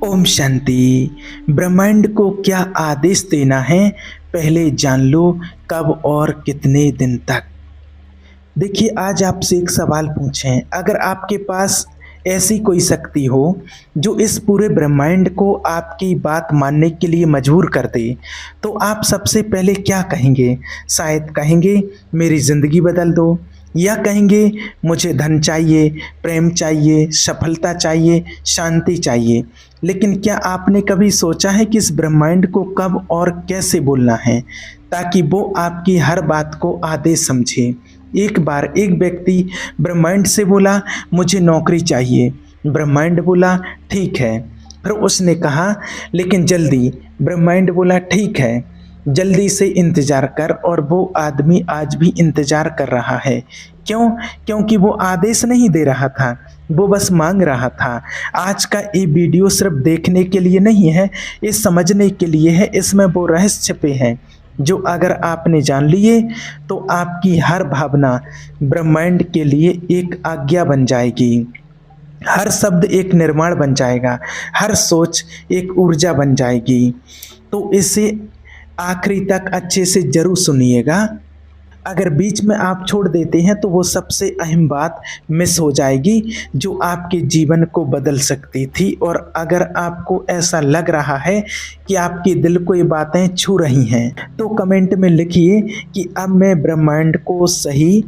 ओम शांति। ब्रह्मांड को क्या आदेश देना है, पहले जान लो कब और कितने दिन तक। देखिए, आज आपसे एक सवाल पूछें, अगर आपके पास ऐसी कोई शक्ति हो जो इस पूरे ब्रह्मांड को आपकी बात मानने के लिए मजबूर कर दे, तो आप सबसे पहले क्या कहेंगे? शायद कहेंगे मेरी ज़िंदगी बदल दो, या कहेंगे मुझे धन चाहिए, प्रेम चाहिए, सफलता चाहिए, शांति चाहिए। लेकिन क्या आपने कभी सोचा है कि इस ब्रह्मांड को कब और कैसे बोलना है, ताकि वो आपकी हर बात को आदेश समझे? एक बार एक व्यक्ति ब्रह्मांड से बोला मुझे नौकरी चाहिए। ब्रह्मांड बोला ठीक है। फिर उसने कहा लेकिन जल्दी। ब्रह्मांड बोला ठीक है, जल्दी से इंतज़ार कर। और वो आदमी आज भी इंतज़ार कर रहा है। क्यों? क्योंकि वो आदेश नहीं दे रहा था, वो बस मांग रहा था। आज का ये वीडियो सिर्फ देखने के लिए नहीं है, ये समझने के लिए है। इसमें वो रहस्य छिपे हैं जो अगर आपने जान लिए तो आपकी हर भावना ब्रह्मांड के लिए एक आज्ञा बन जाएगी, हर शब्द एक निर्माण बन जाएगा, हर सोच एक ऊर्जा बन जाएगी। तो इसे आखिरी तक अच्छे से जरूर सुनिएगा। अगर बीच में आप छोड़ देते हैं तो वो सबसे अहम बात मिस हो जाएगी जो आपके जीवन को बदल सकती थी। और अगर आपको ऐसा लग रहा है कि आपके दिल को ये बातें छू रही हैं, तो कमेंट में लिखिए कि अब मैं ब्रह्मांड को सही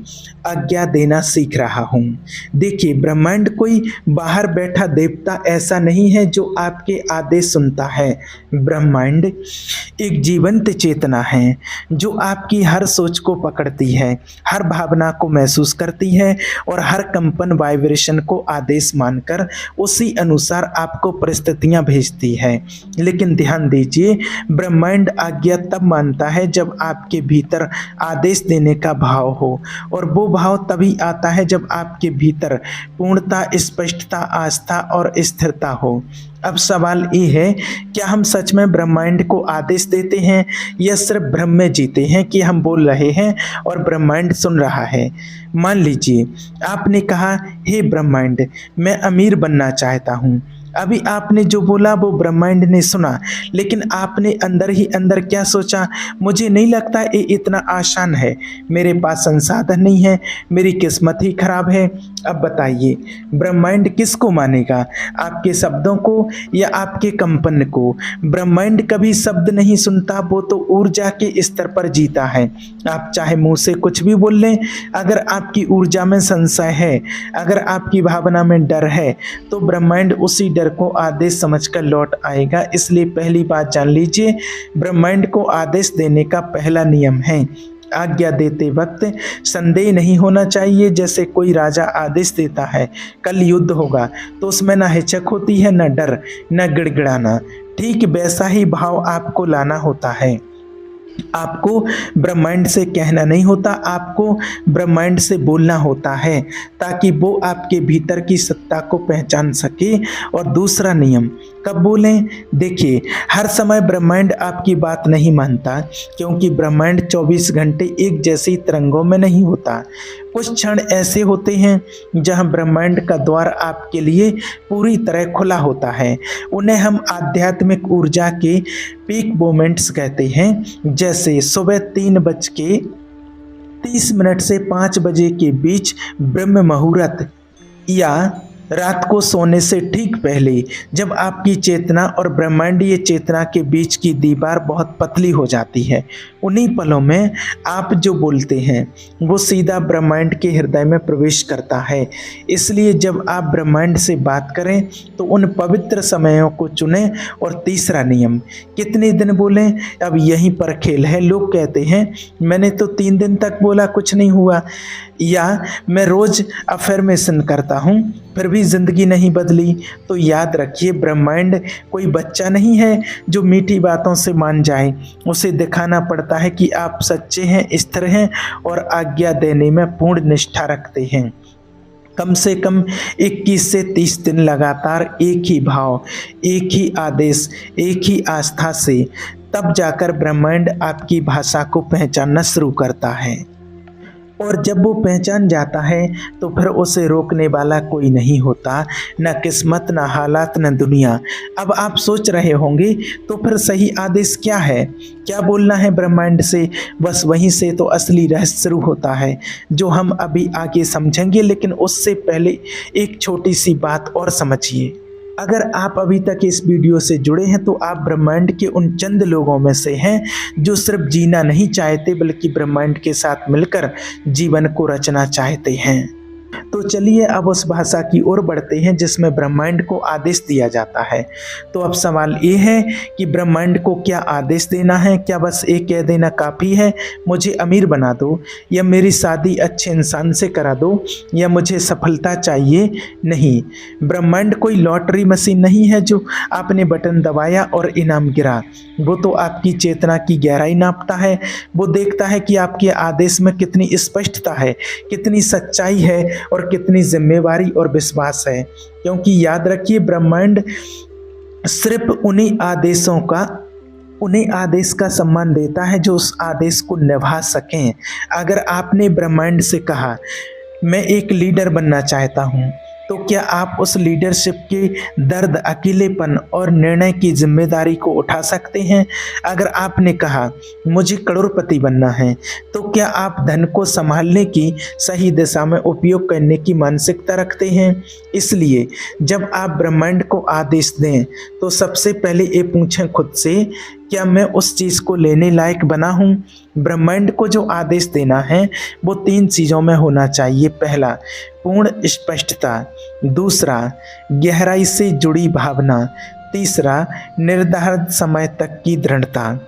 आज्ञा देना सीख रहा हूँ। देखिए, ब्रह्मांड कोई बाहर बैठा देवता ऐसा नहीं है जो आपके आदेश सुनता है। ब्रह्मांड एक जीवंत चेतना है जो आपकी हर सोच को पकड़ती है, हर भावना को महसूस करती है और हर कंपन वाइब्रेशन को आदेश मानकर उसी अनुसार आपको परिस्थितियां भेजती है। लेकिन ध्यान दीजिए, ब्रह्मांड आज्ञा तब मानता है जब आपके भीतर आदेश देने का भाव हो, और वो भाव तभी आता है जब आपके भीतर पूर्णता, स्पष्टता, आस्था और स्थिरता हो। अब सवाल ये है, क्या हम सच में ब्रह्मांड को आदेश देते हैं या सिर्फ भ्रम में जीते हैं कि हम बोल रहे हैं और ब्रह्मांड सुन रहा है? मान लीजिए आपने कहा, हे ब्रह्मांड, मैं अमीर बनना चाहता हूँ। अभी आपने जो बोला वो ब्रह्मांड ने सुना, लेकिन आपने अंदर ही अंदर क्या सोचा? मुझे नहीं लगता ये इतना आसान है, मेरे पास संसाधन नहीं है, मेरी किस्मत ही खराब है। अब बताइए, ब्रह्मांड किसको मानेगा, आपके शब्दों को या आपके कंपन को? ब्रह्मांड कभी शब्द नहीं सुनता, वो तो ऊर्जा के स्तर पर जीता है। आप चाहे मुंह से कुछ भी बोल लें, अगर आपकी ऊर्जा में संशय है, अगर आपकी भावना में डर है, तो ब्रह्मांड उसी डर को आदेश समझकर लौट आएगा। इसलिए पहली बात जान लीजिए, ब्रह्मांड को आदेश देने का पहला नियम है, आज्ञा देते वक्त संदेह नहीं होना चाहिए। जैसे कोई राजा आदेश देता है कल युद्ध होगा, तो उसमें ना हिचक होती है, ना डर, ना गिड़गिड़ाना। ठीक वैसा ही भाव आपको लाना होता है। आपको ब्रह्मांड से कहना नहीं होता, आपको ब्रह्मांड से बोलना होता है, ताकि वो आपके भीतर की सत्ता को पहचान सके। और दूसरा नियम कब बोलें? देखिए, हर समय ब्रह्मांड आपकी बात नहीं मानता, क्योंकि ब्रह्मांड 24 घंटे एक जैसी तरंगों में नहीं होता। कुछ क्षण ऐसे होते हैं जहां ब्रह्मांड का द्वार आपके लिए पूरी तरह खुला होता है। उन्हें हम आध्यात्मिक ऊर्जा के पीक मोमेंट्स कहते हैं। जैसे सुबह 3:30 से 5 बजे के बीच ब्रह्म मुहूर्त, या रात को सोने से ठीक पहले, जब आपकी चेतना और ब्रह्मांडीय चेतना के बीच की दीवार बहुत पतली हो जाती है। उन्हीं पलों में आप जो बोलते हैं वो सीधा ब्रह्मांड के हृदय में प्रवेश करता है। इसलिए जब आप ब्रह्मांड से बात करें तो उन पवित्र समयों को चुनें। और तीसरा नियम, कितने दिन बोलें? अब यहीं पर खेल है। लोग कहते हैं मैंने तो 3 दिन तक बोला, कुछ नहीं हुआ, या मैं रोज अफर्मेशन करता हूँ फिर भी जिंदगी नहीं बदली। तो याद रखिए, ब्रह्मांड कोई बच्चा नहीं है जो मीठी बातों से मान जाए। उसे दिखाना पड़ता है कि आप सच्चे हैं, स्थिर हैं और आज्ञा देने में पूर्ण निष्ठा रखते हैं। कम से कम 21 से 30 दिन लगातार एक ही भाव, एक ही आदेश, एक ही आस्था से, तब जाकर ब्रह्मांड आपकी भाषा को पहचानना शुरू करता है। और जब वो पहचान जाता है तो फिर उसे रोकने वाला कोई नहीं होता, न किस्मत, न हालात, न दुनिया। अब आप सोच रहे होंगे तो फिर सही आदेश क्या है, क्या बोलना है ब्रह्मांड से? बस वहीं से तो असली रहस्य शुरू होता है, जो हम अभी आगे समझेंगे। लेकिन उससे पहले एक छोटी सी बात और समझिए। अगर आप अभी तक इस वीडियो से जुड़े हैं तो आप ब्रह्मांड के उन चंद लोगों में से हैं जो सिर्फ जीना नहीं चाहते बल्कि ब्रह्मांड के साथ मिलकर जीवन को रचना चाहते हैं। तो चलिए अब उस भाषा की ओर बढ़ते हैं जिसमें ब्रह्मांड को आदेश दिया जाता है। तो अब सवाल ये है कि ब्रह्मांड को क्या आदेश देना है? क्या बस एक कह देना काफ़ी है, मुझे अमीर बना दो, या मेरी शादी अच्छे इंसान से करा दो, या मुझे सफलता चाहिए? नहीं, ब्रह्मांड कोई लॉटरी मशीन नहीं है जो आपने बटन दबाया और इनाम गिरा। वो तो आपकी चेतना की गहराई नापता है। वो देखता है कि आपके आदेश में कितनी स्पष्टता है, कितनी सच्चाई है और कितनी जिम्मेवारी और विश्वास है। क्योंकि याद रखिए, ब्रह्मांड सिर्फ उन्हीं आदेश का सम्मान देता है जो उस आदेश को निभा सकें। अगर आपने ब्रह्मांड से कहा मैं एक लीडर बनना चाहता हूँ, तो क्या आप उस लीडरशिप के दर्द, अकेलेपन और निर्णय की जिम्मेदारी को उठा सकते हैं? अगर आपने कहा मुझे करोड़पति बनना है, तो क्या आप धन को संभालने की, सही दिशा में उपयोग करने की मानसिकता रखते हैं? इसलिए जब आप ब्रह्मांड को आदेश दें तो सबसे पहले ये पूछें खुद से, क्या मैं उस चीज़ को लेने लायक बना हूँ? ब्रह्मांड को जो आदेश देना है वो 3 चीज़ों में होना चाहिए। पहला, पूर्ण स्पष्टता। दूसरा, गहराई से जुड़ी भावना। तीसरा, निर्धारित समय तक की दृढ़ता।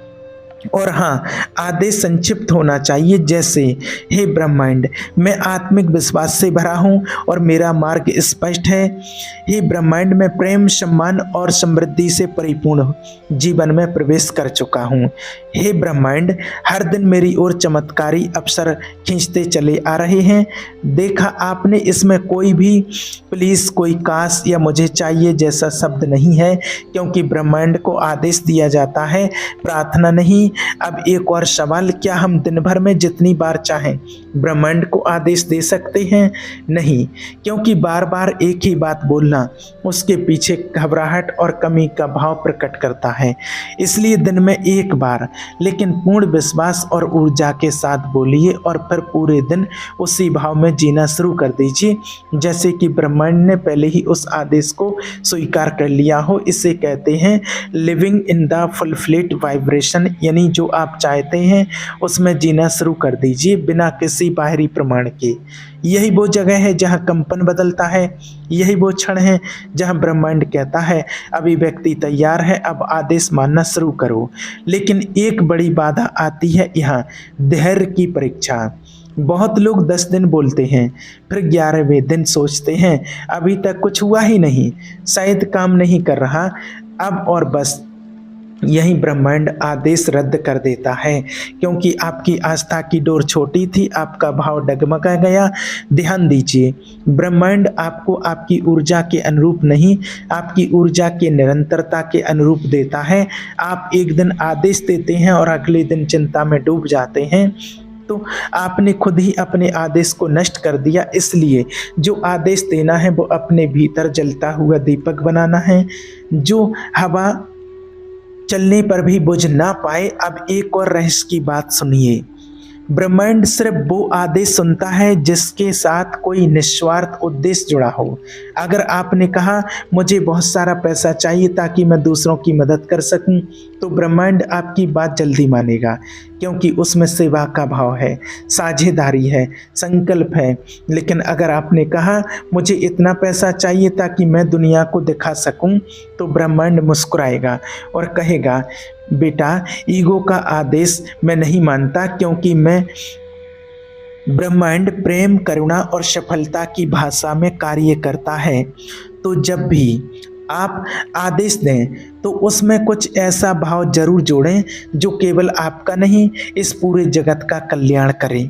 और हाँ, आदेश संक्षिप्त होना चाहिए, जैसे हे ब्रह्मांड, मैं आत्मिक विश्वास से भरा हूँ और मेरा मार्ग स्पष्ट है। हे ब्रह्मांड, मैं प्रेम, सम्मान और समृद्धि से परिपूर्ण जीवन में प्रवेश कर चुका हूँ। हे ब्रह्मांड, हर दिन मेरी ओर चमत्कारी अवसर खींचते चले आ रहे हैं। देखा आपने, इसमें कोई भी प्लीज़, कोई काश या मुझे चाहिए जैसा शब्द नहीं है, क्योंकि ब्रह्मांड को आदेश दिया जाता है, प्रार्थना नहीं। अब एक और सवाल, क्या हम दिन भर में जितनी बार चाहें ब्रह्मांड को आदेश दे सकते हैं? नहीं, क्योंकि बार बार एक ही बात बोलना उसके पीछे घबराहट और कमी का भाव प्रकट करता है। इसलिए दिन में एक बार, लेकिन पूर्ण विश्वास और ऊर्जा के साथ बोलिए और फिर पूरे दिन उसी भाव में जीना शुरू कर दीजिए, जैसे कि ब्रह्मांड ने पहले ही उस आदेश को स्वीकार कर लिया हो। इसे कहते हैं living in the fulfilled vibration, यानी जो आप चाहते हैं उसमें जीना शुरू कर दीजिए बिना किसी बाहरी प्रमाण के। यही वो जगह है जहां कंपन बदलता है, यही वो क्षण है जहां ब्रह्मांड कहता है अभी व्यक्ति तैयार है, अब आदेश मानना शुरू करो। लेकिन एक बड़ी बाधा आती है यहाँ, धैर्य की परीक्षा। बहुत लोग 10 दिन बोलते हैं, फिर 11वें दिन सोचते हैं अभी तक कुछ हुआ ही नहीं, शायद काम नहीं कर रहा अब, और बस यही ब्रह्मांड आदेश रद्द कर देता है, क्योंकि आपकी आस्था की डोर छोटी थी, आपका भाव डगमगा गया। ध्यान दीजिए, ब्रह्मांड आपको आपकी ऊर्जा के अनुरूप नहीं, आपकी ऊर्जा के निरंतरता के अनुरूप देता है। आप एक दिन आदेश देते हैं और अगले दिन चिंता में डूब जाते हैं, तो आपने खुद ही अपने आदेश को नष्ट कर दिया। इसलिए जो आदेश देना है वो अपने भीतर जलता हुआ दीपक बनाना है, जो हवा चलने पर भी बुझ ना पाए। अब एक और रहस्य की बात सुनिए, ब्रह्मांड सिर्फ वो आदेश सुनता है जिसके साथ कोई निस्वार्थ उद्देश्य जुड़ा हो। अगर आपने कहा मुझे बहुत सारा पैसा चाहिए ताकि मैं दूसरों की मदद कर सकूं, तो ब्रह्मांड आपकी बात जल्दी मानेगा, क्योंकि उसमें सेवा का भाव है, साझेदारी है, संकल्प है। लेकिन अगर आपने कहा मुझे इतना पैसा चाहिए ताकि मैं दुनिया को दिखा सकूं, तो ब्रह्मांड मुस्कुराएगा और कहेगा बेटा, ईगो का आदेश मैं नहीं मानता, क्योंकि मैं ब्रह्मांड प्रेम, करुणा और सफलता की भाषा में कार्य करता है। तो जब भी आप आदेश दें तो उसमें कुछ ऐसा भाव जरूर जोड़ें जो केवल आपका नहीं, इस पूरे जगत का कल्याण करे।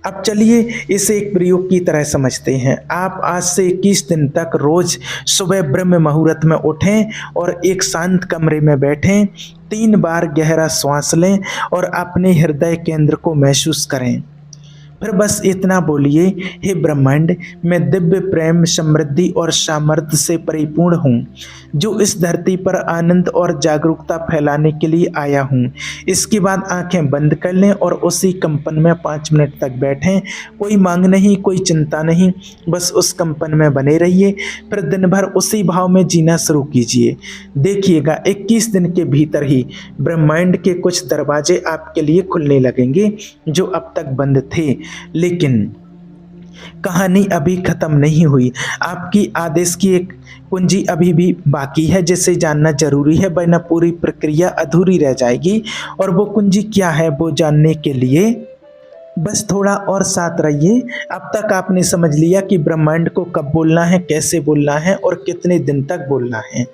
अब चलिए इसे एक प्रयोग की तरह समझते हैं। आप आज से 21 दिन तक रोज सुबह ब्रह्म मुहूर्त में उठें और एक शांत कमरे में बैठें, 3 बार गहरा श्वास लें और अपने हृदय केंद्र को महसूस करें। फिर बस इतना बोलिए, हे ब्रह्मांड, मैं दिव्य प्रेम, समृद्धि और सामर्थ्य से परिपूर्ण हूँ, जो इस धरती पर आनंद और जागरूकता फैलाने के लिए आया हूँ। इसके बाद आंखें बंद कर लें और उसी कंपन में 5 मिनट तक बैठें। कोई मांग नहीं, कोई चिंता नहीं, बस उस कंपन में बने रहिए। फिर दिन भर उसी भाव में जीना शुरू कीजिए। देखिएगा 21 दिन के भीतर ही ब्रह्मांड के कुछ दरवाजे आपके लिए खुलने लगेंगे जो अब तक बंद थे। लेकिन कहानी अभी खत्म नहीं हुई। आपकी आदेश की एक कुंजी अभी भी बाकी है जिसे जानना जरूरी है, वरना पूरी प्रक्रिया अधूरी रह जाएगी। और वो कुंजी क्या है, वो जानने के लिए बस थोड़ा और साथ रहिए। अब तक आपने समझ लिया कि ब्रह्मांड को कब बोलना है, कैसे बोलना है और कितने दिन तक बोलना है।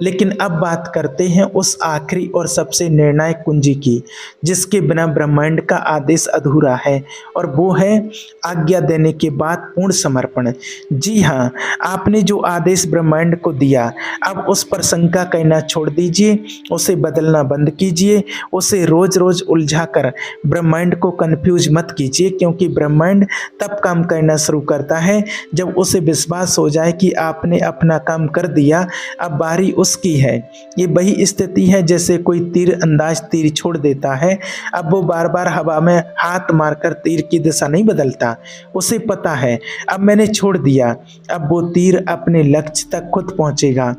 लेकिन अब बात करते हैं उस आखिरी और सबसे निर्णायक कुंजी की, जिसके बिना ब्रह्मांड का आदेश अधूरा है, और वो है आज्ञा देने के बाद पूर्ण समर्पण। जी हाँ, आपने जो आदेश ब्रह्मांड को दिया, अब उस पर शंका करना छोड़ दीजिए, उसे बदलना बंद कीजिए, उसे रोज रोज उलझा कर ब्रह्मांड को कंफ्यूज मत कीजिए, क्योंकि ब्रह्मांड तब काम करना शुरू करता है जब उसे विश्वास हो जाए कि आपने अपना काम कर दिया, अब बारी उसकी है। ये वही स्थिति है जैसे कोई तीर अंदाज तीर छोड़ देता है। अब वो बार बार हवा में हाथ मारकर तीर की दिशा नहीं बदलता, उसे पता है अब मैंने छोड़ दिया, अब वो तीर अपने लक्ष्य तक खुद पहुंचेगा।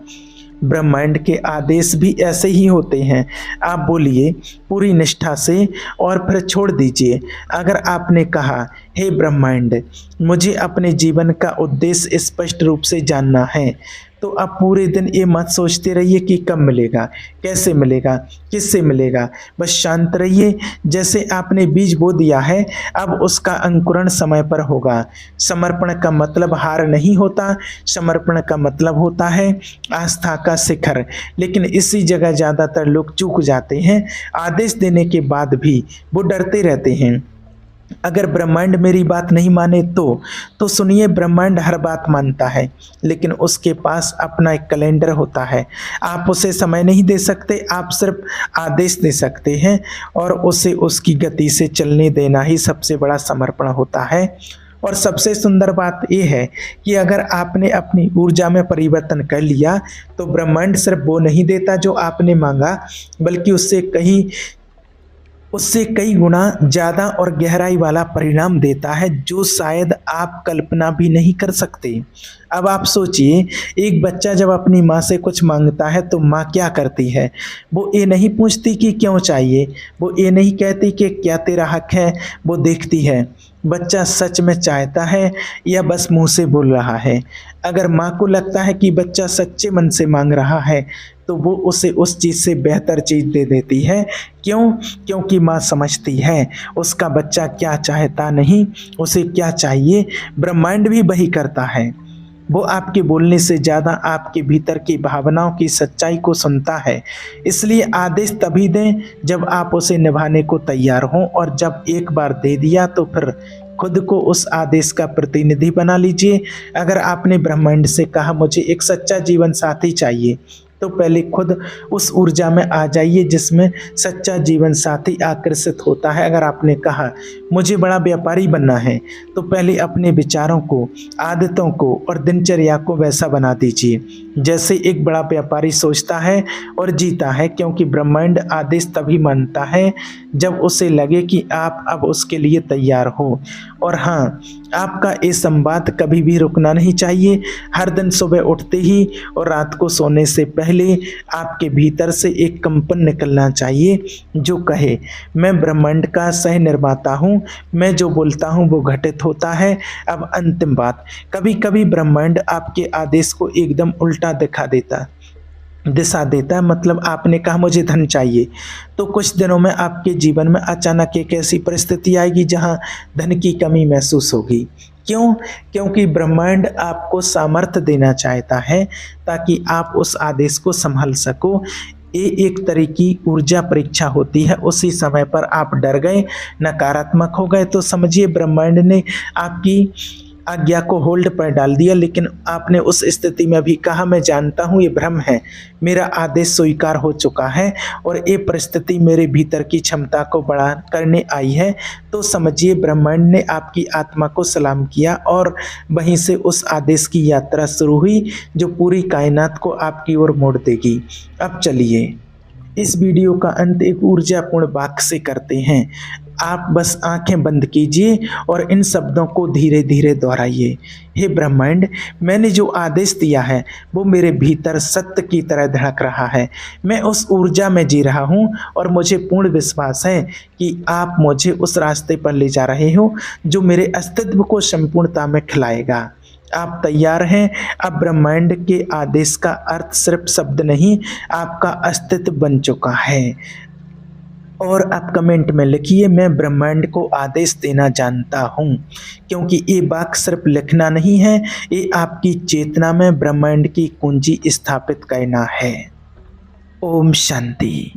ब्रह्मांड के आदेश भी ऐसे ही होते हैं। आप बोलिए पूरी निष्ठा से और फिर छोड़ दीजिए। अगर आपने कहा, हे ब्रह्मांड, मुझे अपने जीवन का उद्देश्य स्पष्ट रूप से जानना है, तो अब पूरे दिन ये मत सोचते रहिए कि कब मिलेगा, कैसे मिलेगा, किससे मिलेगा। बस शांत रहिए। जैसे आपने बीज बो दिया है, अब उसका अंकुरण समय पर होगा। समर्पण का मतलब हार नहीं होता, समर्पण का मतलब होता है आस्था का शिखर। लेकिन इसी जगह ज़्यादातर लोग चूक जाते हैं। आदेश देने के बाद भी वो डरते रहते हैं। अगर ब्रह्मांड मेरी बात नहीं माने तो सुनिए, ब्रह्मांड हर बात मानता है, लेकिन उसके पास अपना एक कैलेंडर होता है। आप उसे समय नहीं दे सकते, आप सिर्फ आदेश दे सकते हैं, और उसे उसकी गति से चलने देना ही सबसे बड़ा समर्पण होता है। और सबसे सुंदर बात यह है कि अगर आपने अपनी ऊर्जा में परिवर्तन कर लिया, तो ब्रह्मांड सिर्फ वो नहीं देता जो आपने मांगा, बल्कि उससे कई गुना ज़्यादा और गहराई वाला परिणाम देता है, जो शायद आप कल्पना भी नहीं कर सकते। अब आप सोचिए, एक बच्चा जब अपनी माँ से कुछ मांगता है तो माँ क्या करती है? वो ये नहीं पूछती कि क्यों चाहिए, वो ये नहीं कहती कि क्या तेरा हक है, वो देखती है बच्चा सच में चाहता है या बस मुंह से बोल रहा है। अगर माँ को लगता है कि बच्चा सच्चे मन से मांग रहा है, तो वो उसे उस चीज़ से बेहतर चीज़ दे देती है। क्यों? क्योंकि माँ समझती है उसका बच्चा क्या चाहता नहीं, उसे क्या चाहिए। ब्रह्मांड भी वही करता है। वो आपके बोलने से ज़्यादा आपके भीतर की भावनाओं की सच्चाई को सुनता है। इसलिए आदेश तभी दें जब आप उसे निभाने को तैयार हों, और जब एक बार दे दिया तो फिर खुद को उस आदेश का प्रतिनिधि बना लीजिए। अगर आपने ब्रह्मांड से कहा मुझे एक सच्चा जीवन साथी चाहिए, तो पहले खुद उस ऊर्जा में आ जाइए जिसमें सच्चा जीवन साथी आकर्षित होता है। अगर आपने कहा मुझे बड़ा व्यापारी बनना है, तो पहले अपने विचारों को, आदतों को और दिनचर्या को वैसा बना दीजिए जैसे एक बड़ा व्यापारी सोचता है और जीता है, क्योंकि ब्रह्मांड आदेश तभी मानता है जब उसे लगे कि आप अब उसके लिए तैयार हो। और हाँ, आपका ये संवाद कभी भी रुकना नहीं चाहिए। हर दिन सुबह उठते ही और रात को सोने से पहले आपके भीतर से एक कंपन निकलना चाहिए जो कहे, मैं ब्रह्मांड का सह निर्माता हूँ, मैं जो बोलता हूँ वो घटित होता है। अब अंतिम बात, कभी कभी ब्रह्मांड आपके आदेश को एकदम उल्टा दिशा देता है। मतलब आपने कहा मुझे धन चाहिए, तो कुछ दिनों में आपके जीवन में अचानक एक ऐसी परिस्थिति आएगी जहां धन की कमी महसूस होगी। क्यों? क्योंकि ब्रह्मांड आपको सामर्थ्य देना चाहता है ताकि आप उस आदेश को संभाल सको। ये एक तरह की ऊर्जा परीक्षा होती है। उसी समय पर आप डर गए, नकारात्मक हो गए, तो समझिए ब्रह्मांड ने आपकी आज्ञा को होल्ड पर डाल दिया, लेकिन आपने उस स्थिति में भी कहा मैं जानता हूँ ये भ्रम है, मेरा आदेश स्वीकार हो चुका है और ये परिस्थिति मेरे भीतर की क्षमता को बढ़ा करने आई है। तो समझिए ब्रह्मांड ने आपकी आत्मा को सलाम किया और वहीं से उस आदेश की यात्रा शुरू हुई जो पूरी कायनात को आपकी ओर मोड़ देगी। अब चलिए इस वीडियो का अंत एक ऊर्जापूर्ण वाक्य से करते हैं। आप बस आंखें बंद कीजिए और इन शब्दों को धीरे धीरे दोहराइए। हे ब्रह्मांड, मैंने जो आदेश दिया है वो मेरे भीतर सत्य की तरह धड़क रहा है। मैं उस ऊर्जा में जी रहा हूँ और मुझे पूर्ण विश्वास है कि आप मुझे उस रास्ते पर ले जा रहे हो जो मेरे अस्तित्व को संपूर्णता में खिलाएगा। आप तैयार हैं? अब ब्रह्मांड के आदेश का अर्थ सिर्फ शब्द नहीं, आपका अस्तित्व बन चुका है। और आप कमेंट में लिखिए मैं ब्रह्मांड को आदेश देना जानता हूँ, क्योंकि ये वाक्य सिर्फ लिखना नहीं है, ये आपकी चेतना में ब्रह्मांड की कुंजी स्थापित करना है। ओम शांति।